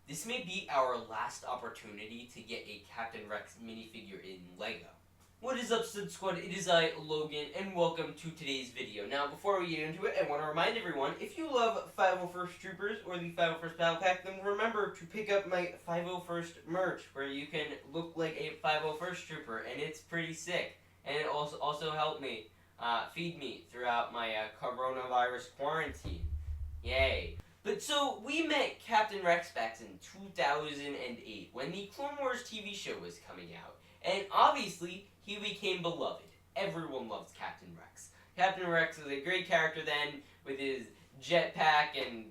This may be our last opportunity to get a Captain Rex minifigure in LEGO. What is up, Stud Squad? It is I, Logan, and welcome to today's video. Now, before we get into it, I want to remind everyone, if you love 501st Troopers or the 501st Battle Pack, then remember to pick up my 501st merch, where you can look like a 501st Trooper, and it's pretty sick. And it also helped me feed me throughout my coronavirus quarantine. Yay. But so, we met Captain Rex back in 2008 when the Clone Wars TV show was coming out. And obviously, he became beloved. Everyone loves Captain Rex. Captain Rex was a great character then, with his jetpack and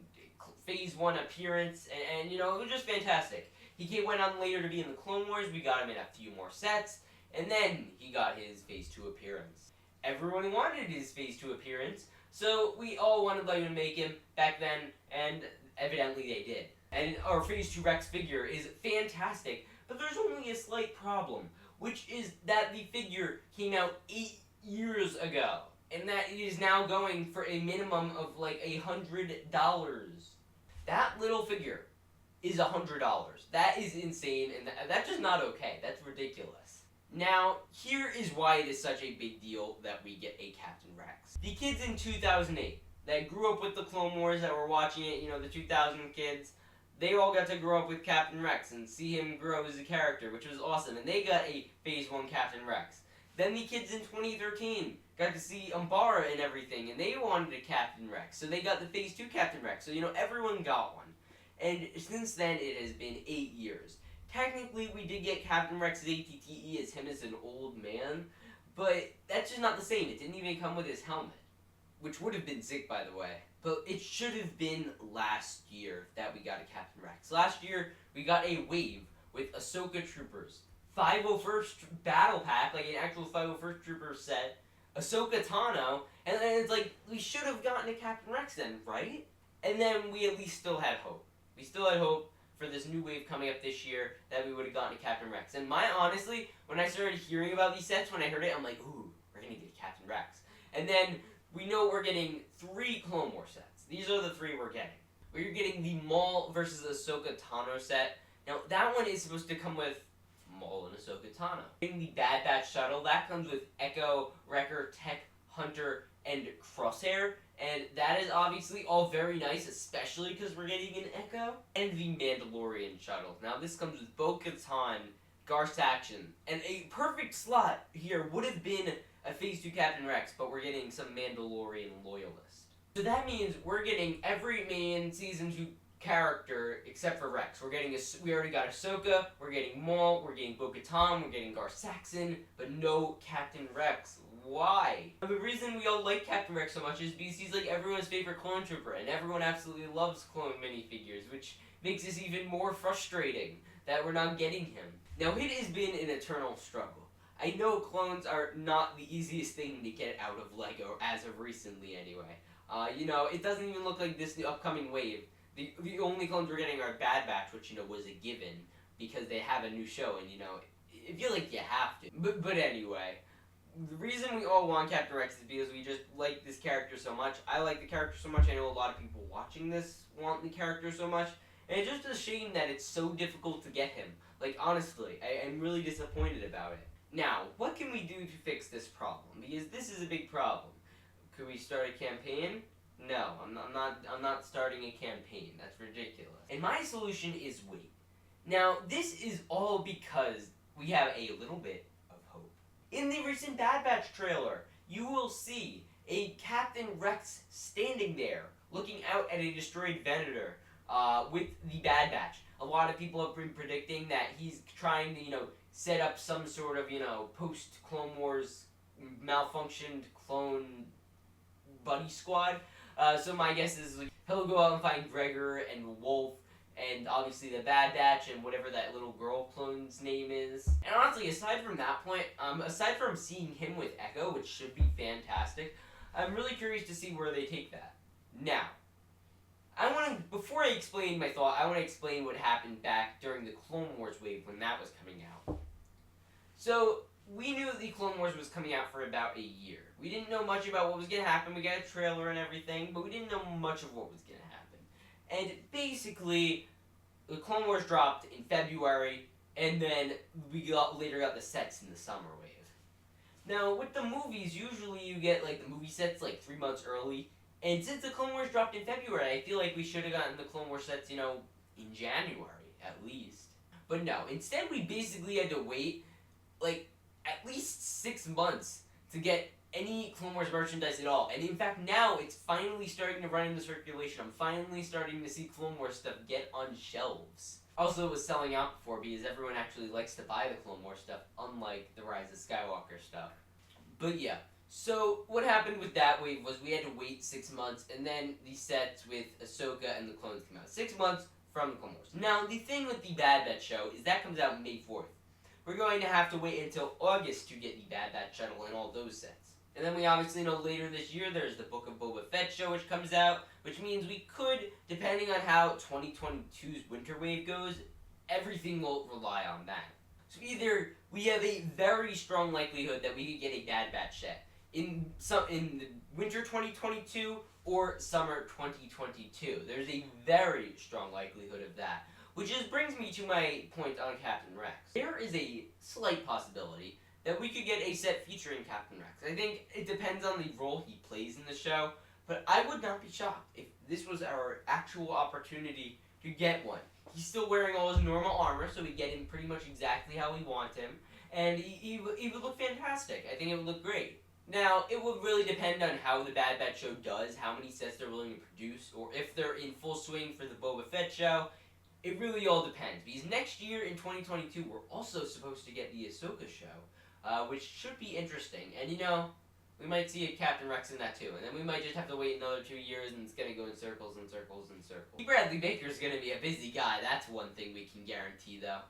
Phase 1 appearance, and you know, it was just fantastic. He went on later to be in the Clone Wars, we got him in a few more sets, and then he got his Phase 2 appearance. Everyone wanted his Phase 2 appearance, so we all wanted to make him back then, and evidently they did. And our Phase 2 Rex figure is fantastic, but there's only a slight problem, which is that the figure came out 8 years ago, and that it is now going for a minimum of like $100. That little figure is $100. That is insane, and that's just not okay. That's ridiculous. Now, here is why it is such a big deal that we get a Captain Rex. The kids in 2008 that grew up with the Clone Wars, that were watching it, you know, the 2000 kids, they all got to grow up with Captain Rex and see him grow as a character, which was awesome, and they got a Phase 1 Captain Rex. Then the kids in 2013 got to see Umbara and everything, and they wanted a Captain Rex, so they got the Phase 2 Captain Rex, so you know, everyone got one. And since then, it has been 8 years. Technically, we did get Captain Rex's ATTE as him as an old man, but that's just not the same. It didn't even come with his helmet, which would have been sick, by the way. But it should have been last year that we got a Captain Rex. Last year, we got a wave with Ahsoka Troopers, 501st Battle Pack, like an actual 501st Trooper set, Ahsoka Tano, and then it's like, we should have gotten a Captain Rex then, right? And then we at least still had hope. We still had hope for this new wave coming up this year that we would have gotten a Captain Rex. And honestly, when I started hearing about these sets, when I heard it, I'm like, ooh, we're going to get a Captain Rex. And then we know we're getting 3 Clone Wars sets. These are the 3 we're getting. We're getting the Maul versus Ahsoka Tano set. Now, that one is supposed to come with Maul and Ahsoka Tano. Getting the Bad Batch shuttle, that comes with Echo, Wrecker, Tech, Hunter, and Crosshair. And that is obviously all very nice, especially because we're getting an Echo. And the Mandalorian shuttle. Now, this comes with Bo-Katan, Gar Saxon, and a perfect slot here would have been a Phase 2 Captain Rex, but we're getting some Mandalorian loyalist. So that means we're getting every main Season 2 character except for Rex. We already got Ahsoka, we're getting Maul, we're getting Bo-Katan, we're getting Gar Saxon, but no Captain Rex. Why? The reason we all like Captain Rex so much is because he's like everyone's favorite clone trooper, and everyone absolutely loves clone minifigures, which makes this even more frustrating that we're not getting him. Now, it has been an eternal struggle. I know clones are not the easiest thing to get out of LEGO, as of recently anyway. You know, it doesn't even look like this upcoming wave. The only clones we're getting are Bad Batch, which, you know, was a given, because they have a new show, and, you know, I feel like you have to. But anyway, the reason we all want Captain Rex is because we just like this character so much. I like the character so much. I know a lot of people watching this want the character so much. And it's just a shame that it's so difficult to get him. Like, honestly, I'm really disappointed about it. Now, what can we do to fix this problem? Because this is a big problem. Could we start a campaign? No, I'm not starting a campaign. That's ridiculous. And my solution is wait. Now, this is all because we have a little bit of hope. In the recent Bad Batch trailer, you will see a Captain Rex standing there, looking out at a destroyed Venator, with the Bad Batch. A lot of people have been predicting that he's trying to, you know, set up some sort of, you know, post-Clone Wars malfunctioned clone buddy squad. So my guess is he'll go out and find Gregor and Wolf, and obviously the Bad Batch and whatever that little girl clone's name is. And honestly, aside from that point, aside from seeing him with Echo, which should be fantastic, I'm really curious to see where they take that. Now, before I explain my thought, I want to explain what happened back during the Clone Wars wave when that was coming out. So, we knew the Clone Wars was coming out for about a year. We didn't know much about what was going to happen. We got a trailer and everything, but we didn't know much of what was going to happen. And basically, the Clone Wars dropped in February, and then we later got the sets in the summer wave. Now, with the movies, usually you get like the movie sets like 3 months early, and since the Clone Wars dropped in February, I feel like we should have gotten the Clone Wars sets, in January at least. But no, instead we basically had to wait like at least 6 months to get any Clone Wars merchandise at all. And in fact, now it's finally starting to run into circulation. I'm finally starting to see Clone Wars stuff get on shelves. Also, it was selling out before because everyone actually likes to buy the Clone Wars stuff, unlike the Rise of Skywalker stuff. But yeah, so what happened with that wave was we had to wait 6 months, and then the sets with Ahsoka and the clones came out. 6 months from the Clone Wars. Now, the thing with the Bad Batch show is that comes out May 4th. We're going to have to wait until August to get the Bad Batch shuttle and all those sets. And then we obviously know later this year there's the Book of Boba Fett show which comes out, which means we could, depending on how 2022's winter wave goes, everything will rely on that. So either we have a very strong likelihood that we could get a Bad Batch set in the winter 2022 or summer 2022. There's a very strong likelihood of that. Which just brings me to my point on Captain Rex. There is a slight possibility that we could get a set featuring Captain Rex. I think it depends on the role he plays in the show, but I would not be shocked if this was our actual opportunity to get one. He's still wearing all his normal armor, so we get him pretty much exactly how we want him, and he would look fantastic. I think it would look great. Now, it would really depend on how the Bad Batch show does, how many sets they're willing to produce, or if they're in full swing for the Boba Fett show. It really all depends, because next year in 2022, we're also supposed to get the Ahsoka show, which should be interesting. And we might see a Captain Rex in that too, and then we might just have to wait another 2 years, and it's going to go in circles and circles and circles. Bradley Baker's going to be a busy guy, that's one thing we can guarantee, though.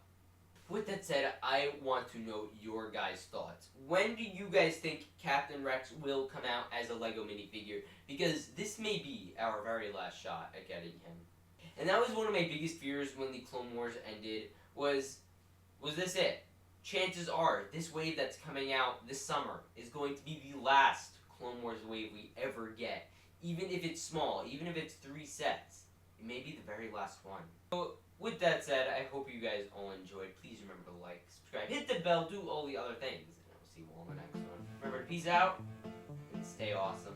With that said, I want to know your guys' thoughts. When do you guys think Captain Rex will come out as a LEGO minifigure? Because this may be our very last shot at getting him. And that was one of my biggest fears when the Clone Wars ended, was this it? Chances are, this wave that's coming out this summer is going to be the last Clone Wars wave we ever get. Even if it's small, even if it's 3 sets, it may be the very last one. So, with that said, I hope you guys all enjoyed. Please remember to like, subscribe, hit the bell, do all the other things. And I'll see you all in the next one. Remember to peace out, and stay awesome.